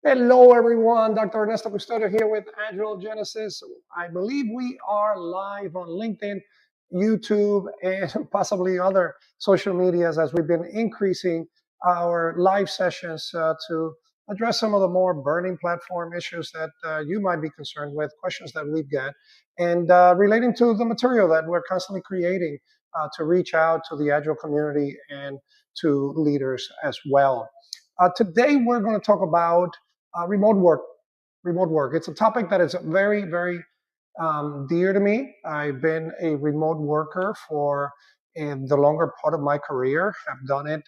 Hello, everyone. Dr. Ernesto Custodio here with Agile Genesis. I believe we are live on LinkedIn, YouTube, and possibly other social medias as we've been increasing our live sessions to address some of the more burning platform issues that you might be concerned with, questions that we get, and relating to the material that we're constantly creating to reach out to the Agile community and to leaders as well. Today, we're going to talk about remote work. Remote work. It's a topic that is very, very dear to me. I've been a remote worker for the longer part of my career. I've done it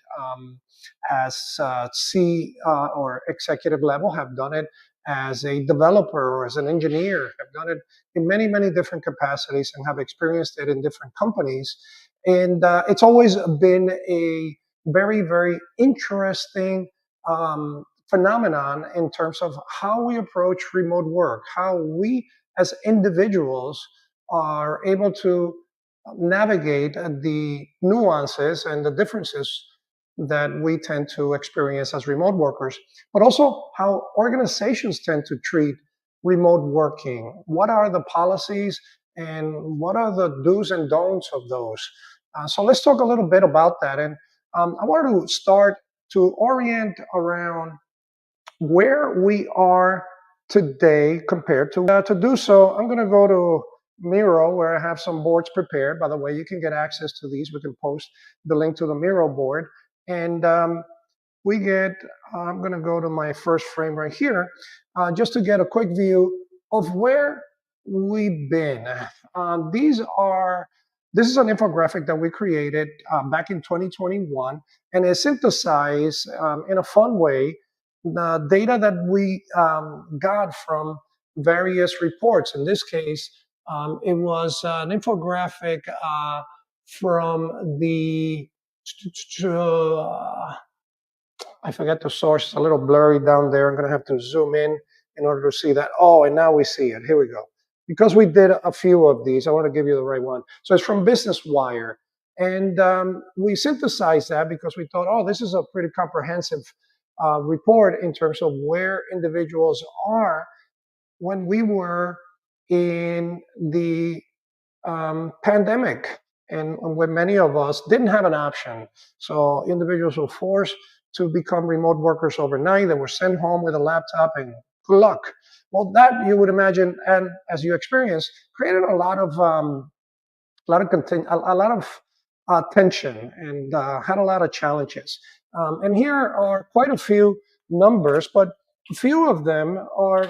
as C or executive level. Have done it as a developer or as an engineer. I've done it in many, many different capacities and have experienced it in different companies. And it's always been a very, very interesting phenomenon in terms of how we approach remote work, how we as individuals are able to navigate the nuances and the differences that we tend to experience as remote workers, but also how organizations tend to treat remote working. What are the policies and what are the do's and don'ts of those? So let's talk a little bit about that. And I wanted to start to orient around where we are today compared to do so. I'm going to go to Miro, where I have some boards prepared. By the way, you can get access to these. We can post the link to the Miro board. And I'm going to go to my first frame right here, just to get a quick view of where we've been. This is an infographic that we created back in 2021, and it synthesized in a fun way the data that we got from various reports. In this case, it was an infographic from the, I forget the source, it's a little blurry down there. I'm going to have to zoom in order to see that. Oh, and now we see it. Here we go. Because we did a few of these, I want to give you the right one. So it's from Business Wire. And we synthesized that because we thought, oh, this is a pretty comprehensive report in terms of where individuals are when we were in the pandemic and when many of us didn't have an option. So individuals were forced to become remote workers overnight. They were sent home with a laptop and good luck. Well, that you would imagine, and as you experienced, created a lot of tension and had a lot of challenges. And here are quite a few numbers, but a few of them are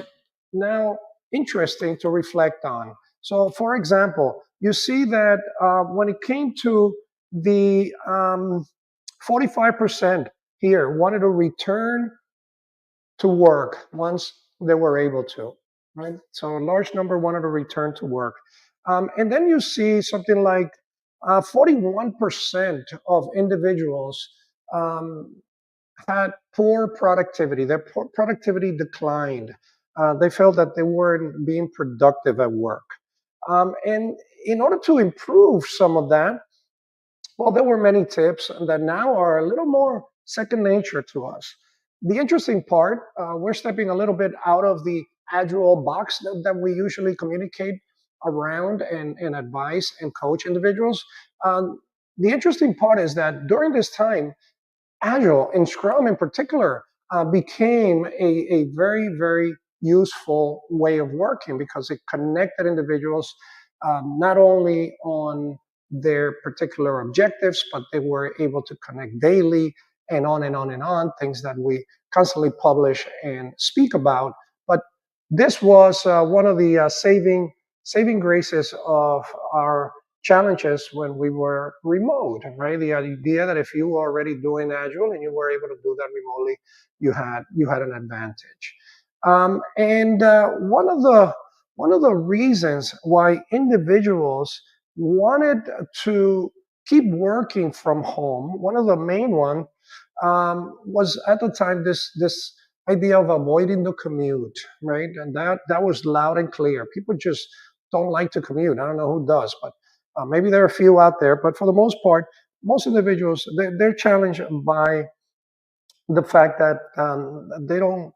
now interesting to reflect on. So, for example, you see that when it came to the 45% here wanted to return to work once they were able to, right? So a large number wanted to return to work. And then you see something like 41% of individuals had poor productivity. Their productivity declined. They felt that they weren't being productive at work. And in order to improve some of that, well, there were many tips that now are a little more second nature to us. The interesting part, we're stepping a little bit out of the agile box that we usually communicate around and advise and coach individuals. The interesting part is that during this time, Agile and Scrum in particular became a very, very useful way of working because it connected individuals not only on their particular objectives, but they were able to connect daily and on and on and on, things that we constantly publish and speak about. But this was one of the saving graces of our challenges when we were remote, right? The idea that if you were already doing Agile and you were able to do that remotely, you had an advantage. And one of the reasons why individuals wanted to keep working from home, one of the main one was at the time this idea of avoiding the commute, right? And that was loud and clear. People just don't like to commute. I don't know who does, but maybe there are a few out there. But for the most part, most individuals they're challenged by the fact that they don't,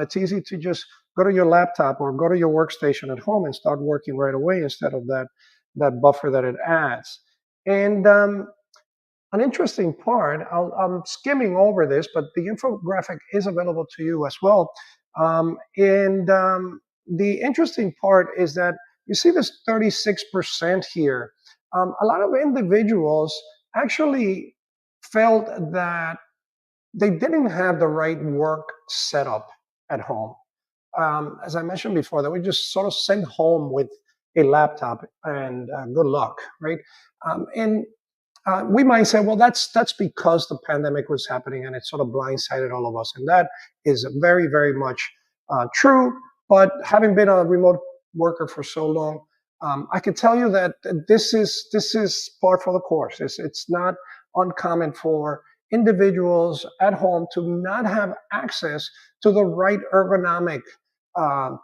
it's easy to just go to your laptop or go to your workstation at home and start working right away instead of that buffer that it adds. And an interesting part, I'm skimming over this, but the infographic is available to you as well. And the interesting part is that you see this 36% here. A lot of individuals actually felt that they didn't have the right work setup at home. As I mentioned before, they were just sort of sent home with a laptop and good luck, right? And we might say, well, that's because the pandemic was happening and it sort of blindsided all of us, and that is very, very much true. But having been a remote worker for so long, I can tell you that this is par for the course. It's not uncommon for individuals at home to not have access to the right ergonomic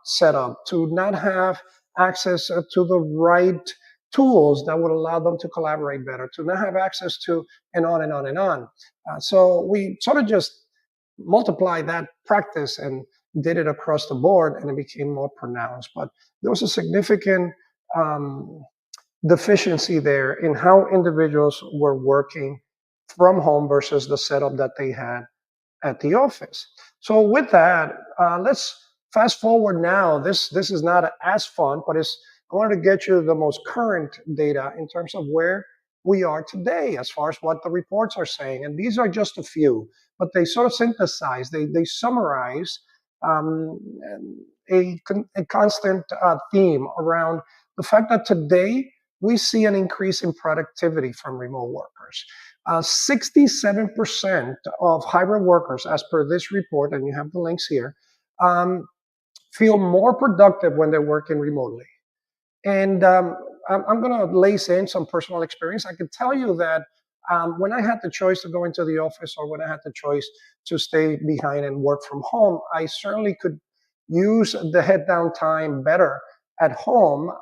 setup, to not have access to the right tools that would allow them to collaborate better, to not have access to, and on and on and on. So we sort of just multiplied that practice and did it across the board, and it became more pronounced. But there was a significant um, deficiency there in how individuals were working from home versus the setup that they had at the office. So with that, let's fast forward now. This is not as fun, but it's I wanted to get you the most current data in terms of where we are today as far as what the reports are saying. And these are just a few, but they sort of synthesize, they summarize um, a constant theme around the fact that today we see an increase in productivity from remote workers. 67% of hybrid workers, as per this report, and you have the links here, um, feel more productive when they're working remotely. And I'm going to lace in some personal experience. I can tell you that when I had the choice to go into the office or when I had the choice to stay behind and work from home, I certainly could use the head down time better at home.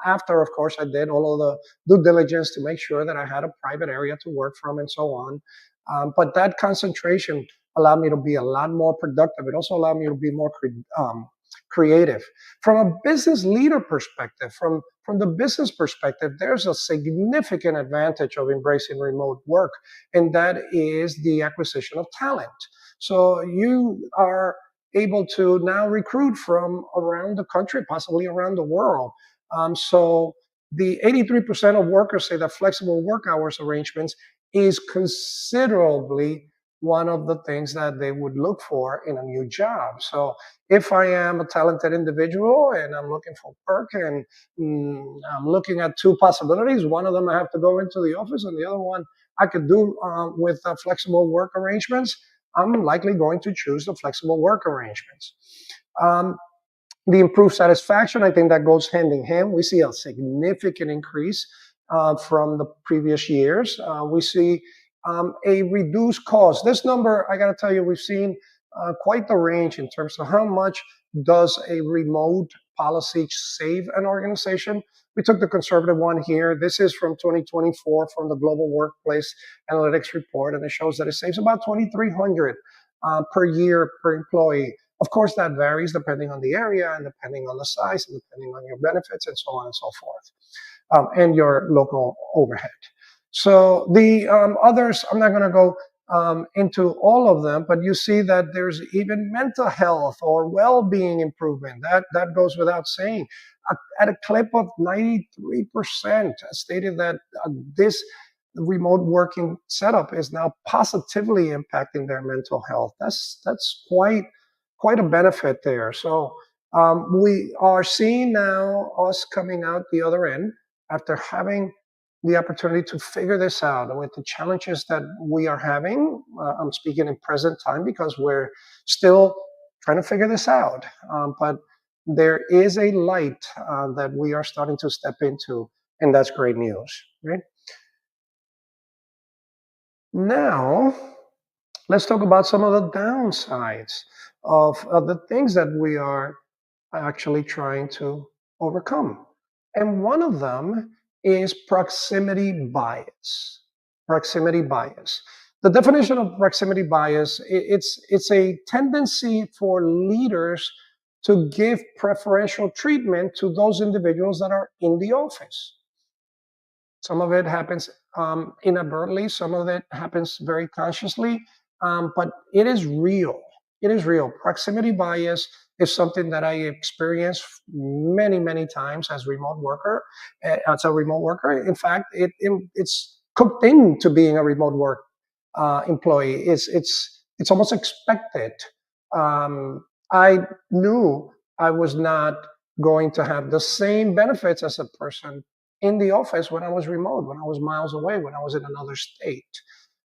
After, of course, I did all of the due diligence to make sure that I had a private area to work from and so on. But that concentration allowed me to be a lot more productive. It also allowed me to be more creative. From a business leader perspective, from the business perspective, there's a significant advantage of embracing remote work, and that is the acquisition of talent. So you are able to now recruit from around the country, possibly around the world. So the 83% of workers say that flexible work hours arrangements is considerably one of the things that they would look for in a new job. So if I am a talented individual and I'm looking for work and I'm looking at two possibilities, one of them I have to go into the office and the other one I could do with flexible work arrangements, I'm likely going to choose the flexible work arrangements. Um, the improved satisfaction, I think that goes hand in hand. We see a significant increase from the previous years. We see a reduced cost. This number, I got to tell you, we've seen quite the range in terms of how much does a remote policy save an organization. We took the conservative one here. This is from 2024 from the Global Workplace Analytics Report, and it shows that it saves about 2,300 per year per employee. Of course, that varies depending on the area and depending on the size and depending on your benefits and so on and so forth, and your local overhead. So the others, I'm not going to go into all of them, but you see that there's even mental health or well-being improvement. That goes without saying. At a clip of 93% stated that this remote working setup is now positively impacting their mental health. That's quite a benefit there. So we are seeing now us coming out the other end after having the opportunity to figure this out with the challenges that we are having. I'm speaking in present time because we're still trying to figure this out. But there is a light that we are starting to step into, and that's great news. Right now, let's talk about some of the downsides of the things that we are actually trying to overcome. And one of them is proximity bias. Proximity bias. The definition of proximity bias, it's a tendency for leaders to give preferential treatment to those individuals that are in the office. Some of it happens inadvertently, some of it happens very consciously, but it is real. It is real. Proximity bias is something that I experienced many, many times as remote worker. As a remote worker, in fact, it's cooked into being a remote work employee. It's almost expected. I knew I was not going to have the same benefits as a person in the office when I was remote, when I was miles away, when I was in another state.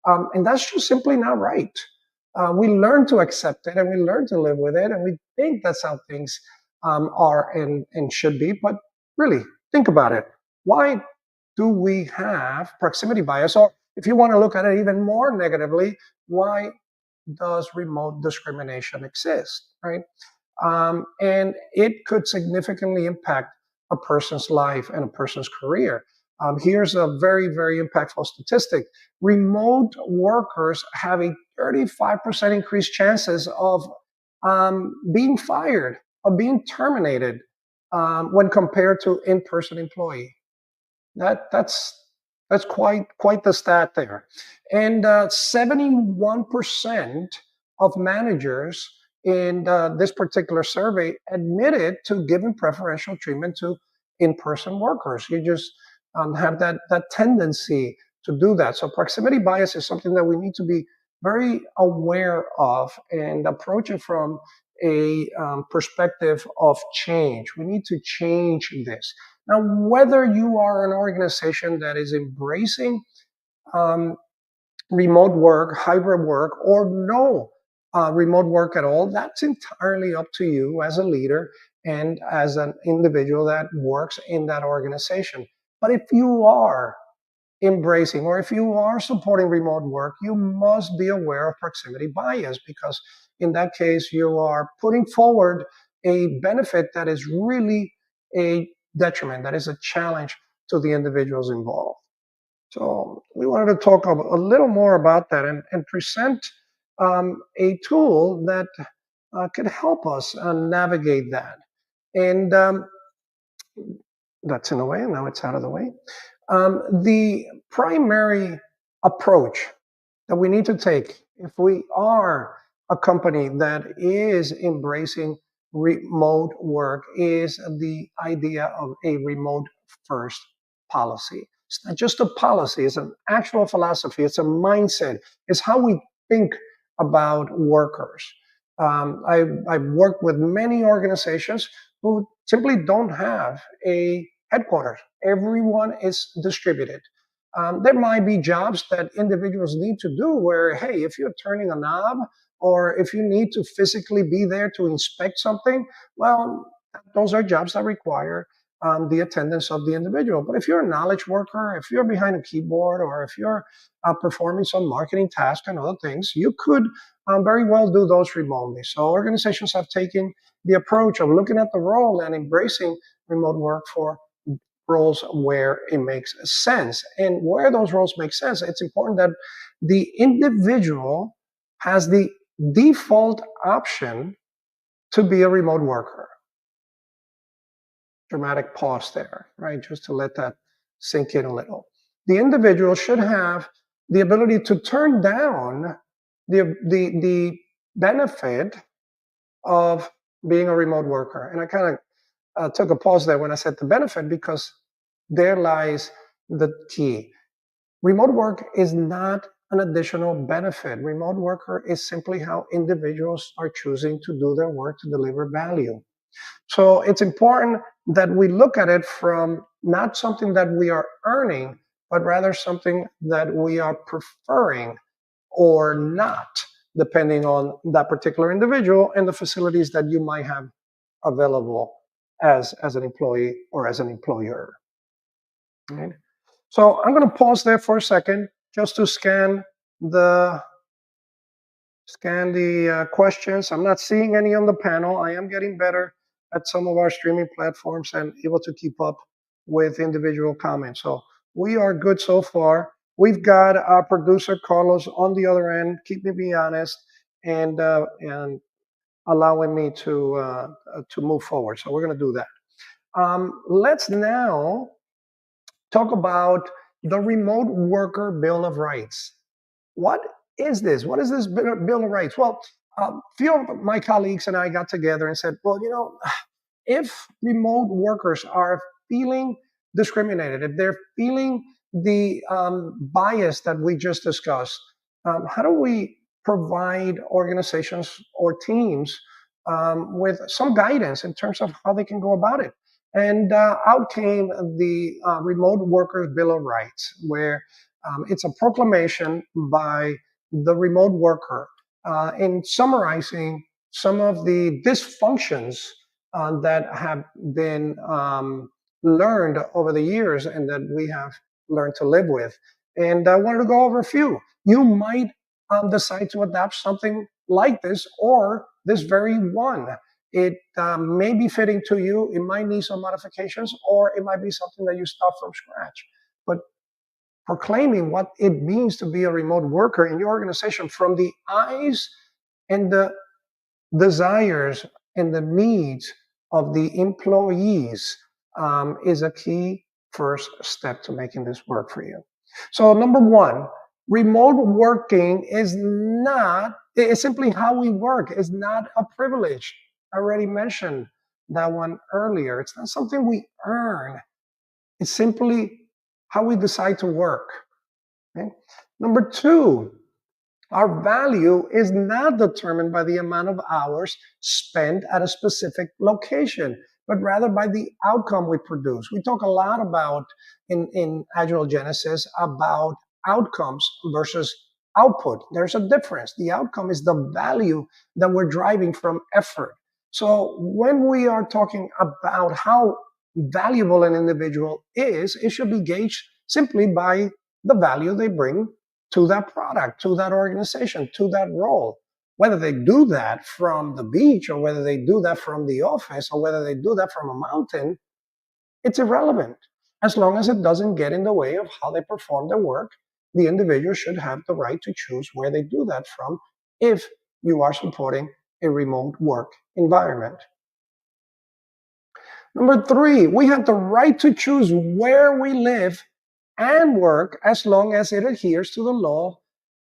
And that's just simply not right. We learn to accept it and we learn to live with it, and we think that's how things are and should be. But really, think about it. Why do we have proximity bias? Or if you want to look at it even more negatively, why does remote discrimination exist, right? And it could significantly impact a person's life and a person's career. Here's a very, very impactful statistic. Remote workers have a 35% increased chances of being fired, of being terminated when compared to in-person employee. That's quite the stat there. And 71% of managers in this particular survey admitted to giving preferential treatment to in-person workers. You just have that tendency to do that. So proximity bias is something that we need to be very aware of and approach it from a perspective of change. We need to change this. Now, whether you are an organization that is embracing um, remote work, hybrid work, or no remote work at all, that's entirely up to you as a leader and as an individual that works in that organization. But if you are embracing or if you are supporting remote work, you must be aware of proximity bias, because in that case, you are putting forward a benefit that is really a detriment, that is a challenge to the individuals involved. So we wanted to talk a little more about that and present a tool that could help us navigate that. And that's in the way, and now it's out of the way. The primary approach that we need to take if we are a company that is embracing remote work is the idea of a remote first policy. It's not just a policy, it's an actual philosophy, it's a mindset, it's how we think about workers. I've worked with many organizations who simply don't have a headquarters. Everyone is distributed. There might be jobs that individuals need to do where, hey, if you're turning a knob or if you need to physically be there to inspect something, well, those are jobs that require the attendance of the individual. But if you're a knowledge worker, if you're behind a keyboard, or if you're performing some marketing task and other things, you could very well do those remotely. So organizations have taken the approach of looking at the role and embracing remote work for roles where it makes sense. And where those roles make sense, it's important that the individual has the default option to be a remote worker. Dramatic pause there, right? Just to let that sink in a little. The individual should have the ability to turn down the benefit of being a remote worker. And I kind of took a pause there when I said the benefit, because there lies the key. Remote work is not an additional benefit. Remote worker is simply how individuals are choosing to do their work to deliver value. So it's important that we look at it from not something that we are earning, but rather something that we are preferring or not, depending on that particular individual and the facilities that you might have available as an employee or as an employer. Right? So I'm going to pause there for a second just to the scan the questions. I'm not seeing any on the panel. I am getting better at some of our streaming platforms and able to keep up with individual comments. So we are good so far. we've got our producer Carlos on the other end, keeping me honest and allowing me to move forward. So we're going to do that. Let's now talk about the Remote Worker Bill of Rights. What is this? What is this Bill of Rights? Well, a few of my colleagues and I got together and said, well, if remote workers are feeling discriminated, if they're feeling the bias that we just discussed, how do we provide organizations or teams with some guidance in terms of how they can go about it? And out came the Remote Workers Bill of Rights, where it's a proclamation by the remote worker in summarizing some of the dysfunctions that have been learned over the years and that we have learned to live with. And I wanted to go over a few. You might decide to adapt something like this or this very one. It may be fitting to you, it might need some modifications, or it might be something that you start from scratch. But proclaiming what it means to be a remote worker in your organization from the eyes and the desires and the needs of the employees is a key first step to making this work for you. So number one, remote working is not, it's simply how we work. It's not a privilege. I already mentioned that one earlier. It's not something we earn. It's simply how we decide to work. Okay? Number two, our value is not determined by the amount of hours spent at a specific location, but rather by the outcome we produce. We talk a lot about in Agile Genesis about outcomes versus output. There's a difference. The outcome is the value that we're driving from effort. So when we are talking about how valuable an individual is, it should be gauged simply by the value they bring to that product, to that organization, to that role. Whether they do that from the beach or whether they do that from the office or whether they do that from a mountain, it's irrelevant. As long as it doesn't get in the way of how they perform their work, the individual should have the right to choose where they do that from if you are supporting a remote work environment. Number three, we have the right to choose where we live and work as long as it adheres to the law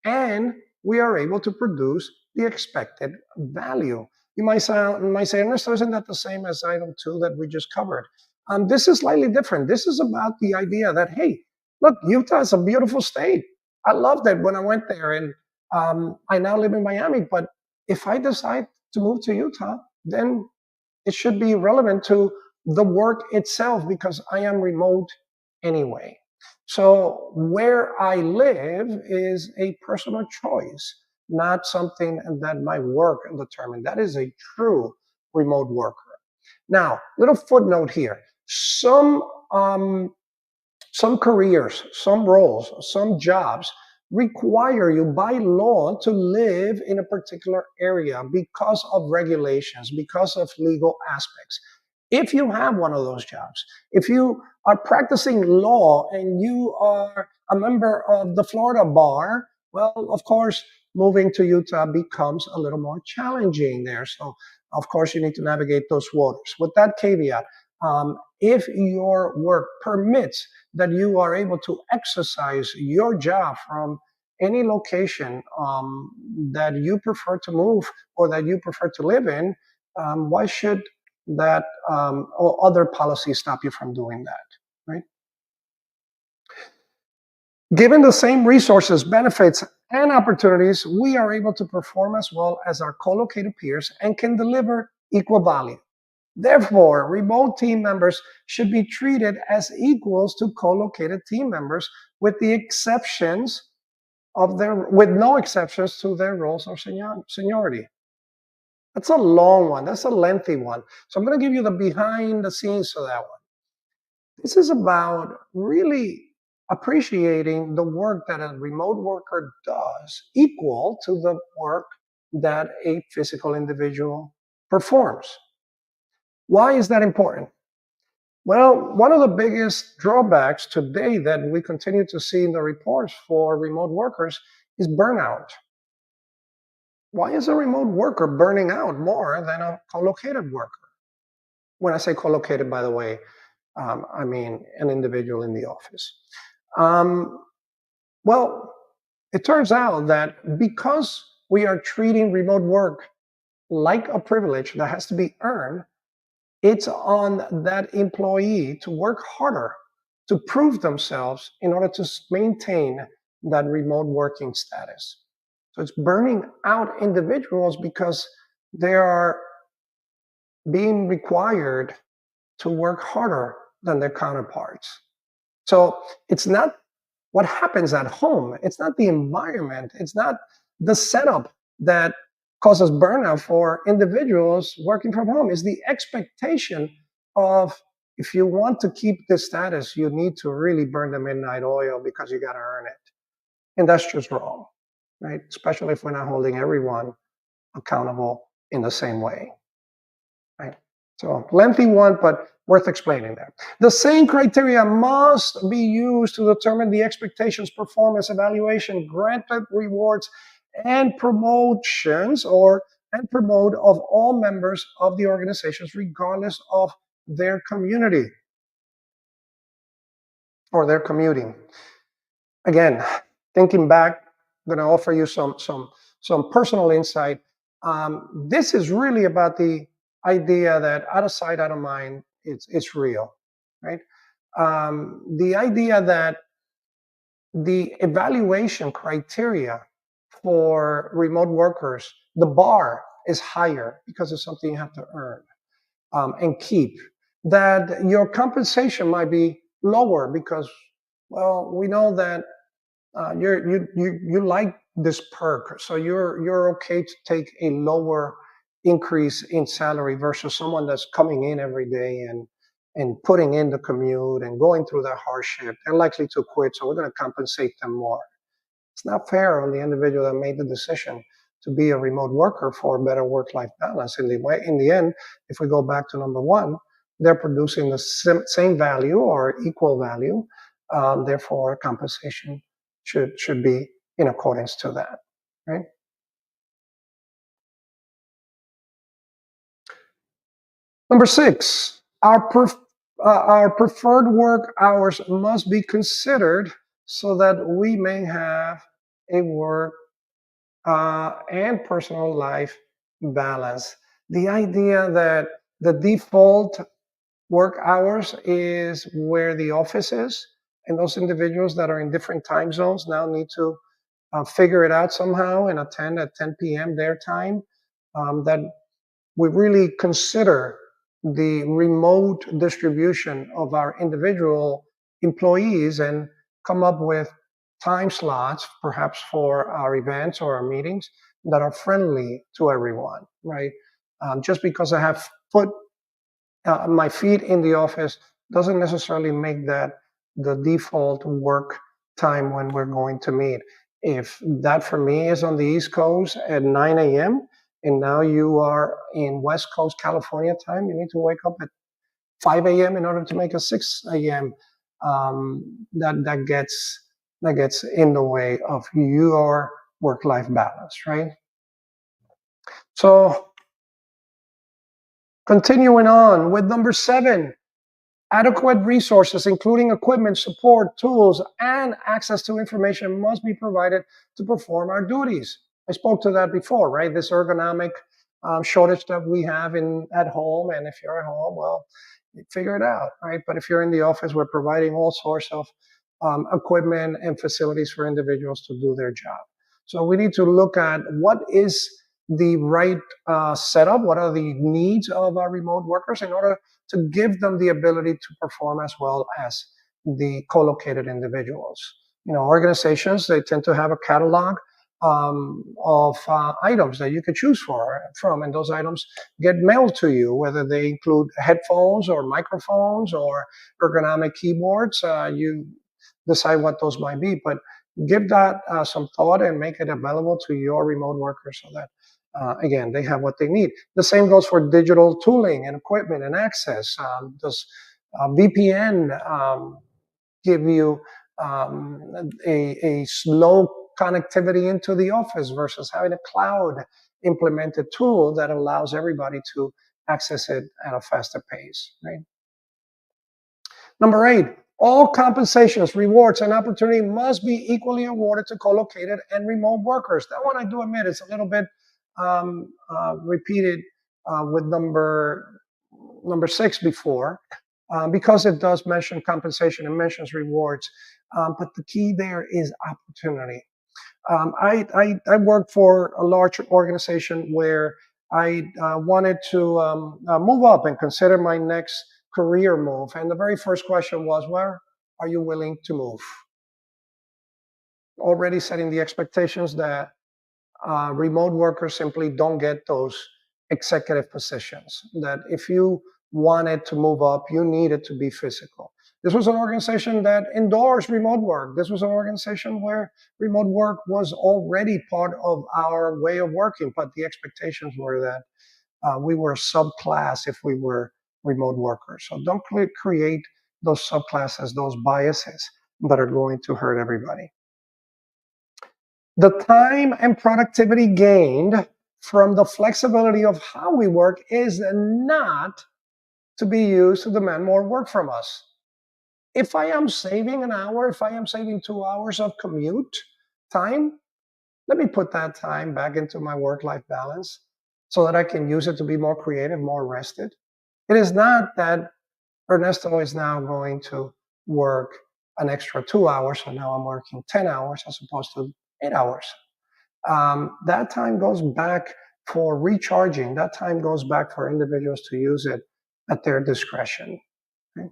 and we are able to produce the expected value. You might say, Ernesto, isn't that the same as item 2 that we just covered? This is slightly different. This is about the idea that, hey, look, Utah is a beautiful state. I loved it when I went there, and I now live in Miami. But if I decide to move to Utah, then it should be relevant to the work itself because I am remote anyway. So where I live is a personal choice, not something that my work determined. That is a true remote worker. Now, little footnote here. Some careers, some roles, some jobs require you by law to live in a particular area because of regulations, because of legal aspects. If you have one of those jobs, if you are practicing law and you are a member of the Florida bar, well, of course, moving to Utah becomes a little more challenging there. So, of course, you need to navigate those waters. With that caveat, if your work permits that you are able to exercise your job from any location that you prefer to move or that you prefer to live in, why should that or other policies stop you from doing that, right? Given the same resources, benefits, and opportunities, we are able to perform as well as our co-located peers and can deliver equal value. Therefore, remote team members should be treated as equals to co-located team members with the exceptions of with no exceptions to their roles of seniority. That's a long one. That's a lengthy one. So I'm going to give you the behind the scenes for that one. This is about really appreciating the work that a remote worker does equal to the work that a physical individual performs. Why is that important? Well, one of the biggest drawbacks today that we continue to see in the reports for remote workers is burnout. Why is a remote worker burning out more than a co-located worker? When I say co-located, by the way, I mean an individual in the office. Um, well, it turns out that because we are treating remote work like a privilege that has to be earned, it's on that employee to work harder to prove themselves in order to maintain that remote working status. So it's burning out individuals because they are being required to work harder than their counterparts. So it's not what happens at home, it's not the environment, it's not the setup that causes burnout for individuals working from home. It's the expectation of, if you want to keep this status, you need to really burn the midnight oil because you got to earn it. And that's just wrong, right? Especially if we're not holding everyone accountable in the same way, right? So lengthy one, but worth explaining that. The same criteria must be used to determine the expectations, performance, evaluation, granted rewards, and promotions and promote of all members of the organizations, regardless of their community or their commuting. Again, thinking back, I'm going to offer you some personal insight. This is really about the idea that out of sight, out of mind, it's real, right? The idea that the evaluation criteria for remote workers, the bar is higher because it's something you have to earn and keep. That your compensation might be lower because, well, we know that you like this perk, so you're okay to take a lower increase in salary versus someone that's coming in every day and putting in the commute and going through that hardship. They're likely to quit, so we're going to compensate them more. It's not fair on the individual that made the decision to be a remote worker for a better work-life balance. In the end, if we go back to number one, they're producing the same value or equal value. Therefore, compensation should be in accordance to that, right? Number six, our preferred work hours must be considered so that we may have a work and personal life balance. The idea that the default work hours is where the office is, and those individuals that are in different time zones now need to figure it out somehow and attend at 10 p.m. their time. That we really consider the remote distribution of our individual employees and come up with time slots, perhaps for our events or our meetings that are friendly to everyone, right? Just because I have put my feet in the office doesn't necessarily make that the default work time when we're going to meet. If that for me is on the East Coast at 9 a.m., and now you are in West Coast California time, you need to wake up at 5 a.m. in order to make a 6 a.m. That gets in the way of your work-life balance, right? So continuing on with number 7, adequate resources, including equipment, support, tools, and access to information must be provided to perform our duties. I spoke to that before, right? This ergonomic shortage that we have at home. And if you're at home, well, figure it out, right? But if you're in the office, we're providing all sorts of equipment and facilities for individuals to do their job. So we need to look at what is the right setup, what are the needs of our remote workers in order to give them the ability to perform as well as the co-located individuals. Organizations, they tend to have a catalog of items that you could choose from, and those items get mailed to you, whether they include headphones or microphones or ergonomic keyboards. You decide what those might be, but give that some thought and make it available to your remote workers so that again, they have what they need. The same goes for digital tooling and equipment and access. VPN give you a slow connectivity into the office versus having a cloud implemented tool that allows everybody to access it at a faster pace, right? Number 8, all compensations, rewards, and opportunity must be equally awarded to co-located and remote workers. That one I do admit it's a little bit repeated with number 6 before, because it does mention compensation and mentions rewards. But the key there is opportunity. I worked for a large organization where I wanted to move up and consider my next career move. And the very first question was, where are you willing to move? Already setting the expectations that remote workers simply don't get those executive positions. That if you wanted to move up, you needed to be physical. This was an organization that endorsed remote work. This was an organization where remote work was already part of our way of working, but the expectations were that we were subclass if we were remote workers. So don't create those subclasses, those biases that are going to hurt everybody. The time and productivity gained from the flexibility of how we work is not to be used to demand more work from us. If I am saving an hour, if I am saving 2 hours of commute time, let me put that time back into my work-life balance so that I can use it to be more creative, more rested. It is not that Ernesto is now going to work an extra 2 hours, so now I'm working 10 hours as opposed to 8 hours. That time goes back for recharging. That time goes back for individuals to use it at their discretion. Okay?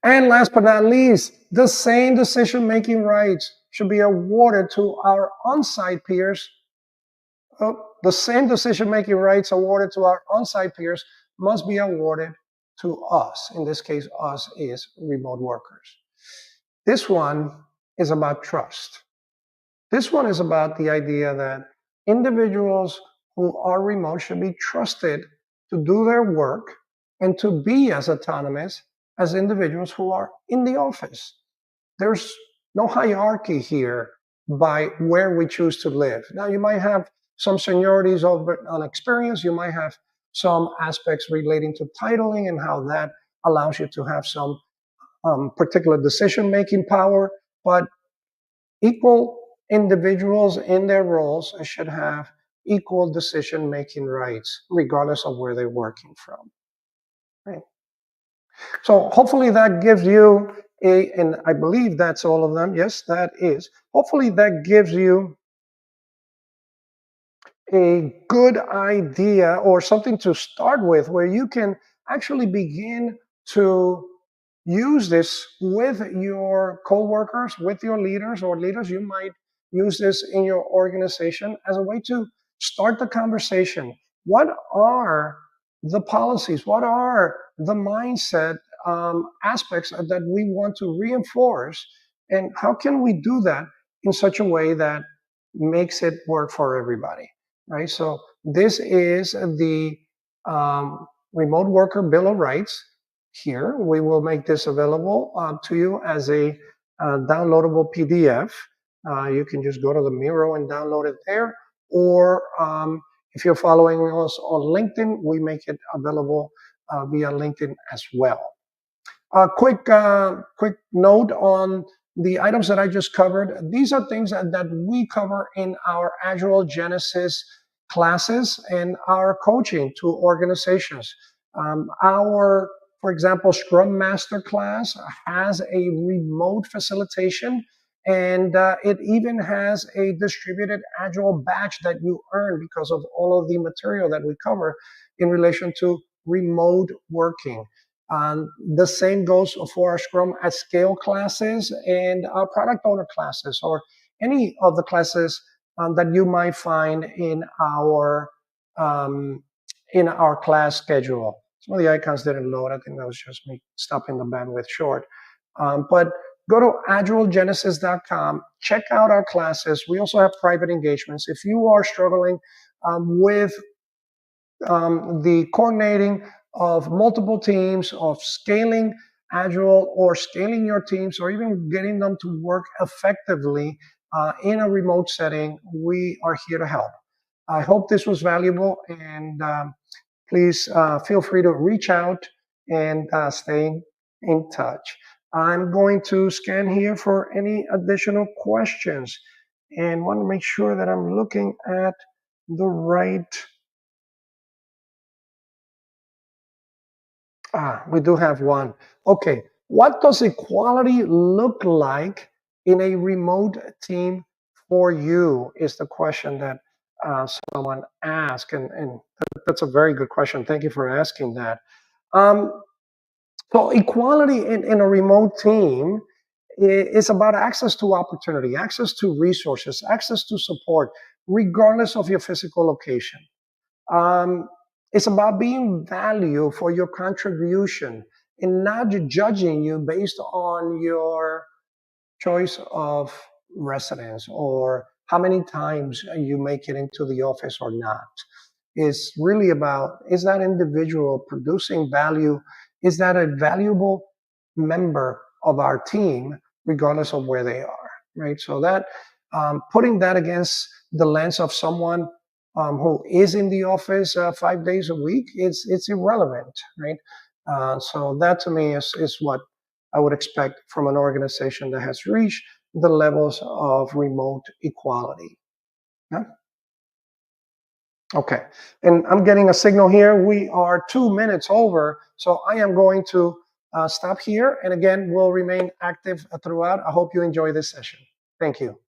And last but not least, the same decision-making rights should be awarded to our on-site peers. The same decision-making rights awarded to our on-site peers must be awarded to us. In this case, us is remote workers. This one is about trust. This one is about the idea that individuals who are remote should be trusted to do their work and to be as autonomous as individuals who are in the office. There's no hierarchy here by where we choose to live. Now, you might have some seniorities on experience. You might have some aspects relating to titling and how that allows you to have some particular decision-making power, but equal individuals in their roles should have equal decision-making rights, regardless of where they're working from. Right? So hopefully that gives you and I believe that's all of them. Yes, that is. Hopefully that gives you a good idea or something to start with where you can actually begin to use this with your coworkers, with your leaders or leaders. You might use this in your organization as a way to start the conversation. What are the policies? What are the mindset aspects that we want to reinforce? And how can we do that in such a way that makes it work for everybody? Right? So this is the Remote Worker Bill of Rights. Here, we will make this available to you as a downloadable PDF. You can just go to the Miro and download it there. Or if you're following us on LinkedIn, we make it available via LinkedIn as well. A quick note on the items that I just covered. These are things that we cover in our Agile Genesis classes and our coaching to organizations. For example, Scrum Master class has a remote facilitation, and it even has a distributed Agile badge that you earn because of all of the material that we cover in relation to remote working. The same goes for our Scrum at Scale classes and our product owner classes, or any of the classes that you might find in our class schedule. Some of the icons didn't load. I think that was just me stopping the bandwidth short. But go to agilegenesis.com, check out our classes. We also have private engagements. If you are struggling with the coordinating of multiple teams, of scaling Agile or scaling your teams, or even getting them to work effectively in a remote setting, we are here to help. I hope this was valuable, and please feel free to reach out and stay in touch. I'm going to scan here for any additional questions and want to make sure that I'm looking at the right. We do have one. Okay. What does equality look like in a remote team for you? Is the question that someone asked. And that's a very good question. Thank you for asking that. Um, so, equality in a remote team is about access to opportunity, access to resources, access to support, regardless of your physical location. Um, it's about being valued for your contribution and not judging you based on your choice of residence or how many times you make it into the office or not. It's really about, is that individual producing value? Is that a valuable member of our team, regardless of where they are, right? So that putting that against the lens of someone who is in the office 5 days a week, it's irrelevant, right? So that to me is what I would expect from an organization that has reached the levels of remote equality. Yeah? Okay. And I'm getting a signal here. We are 2 minutes over. So I am going to stop here. And again, we'll remain active throughout. I hope you enjoy this session. Thank you.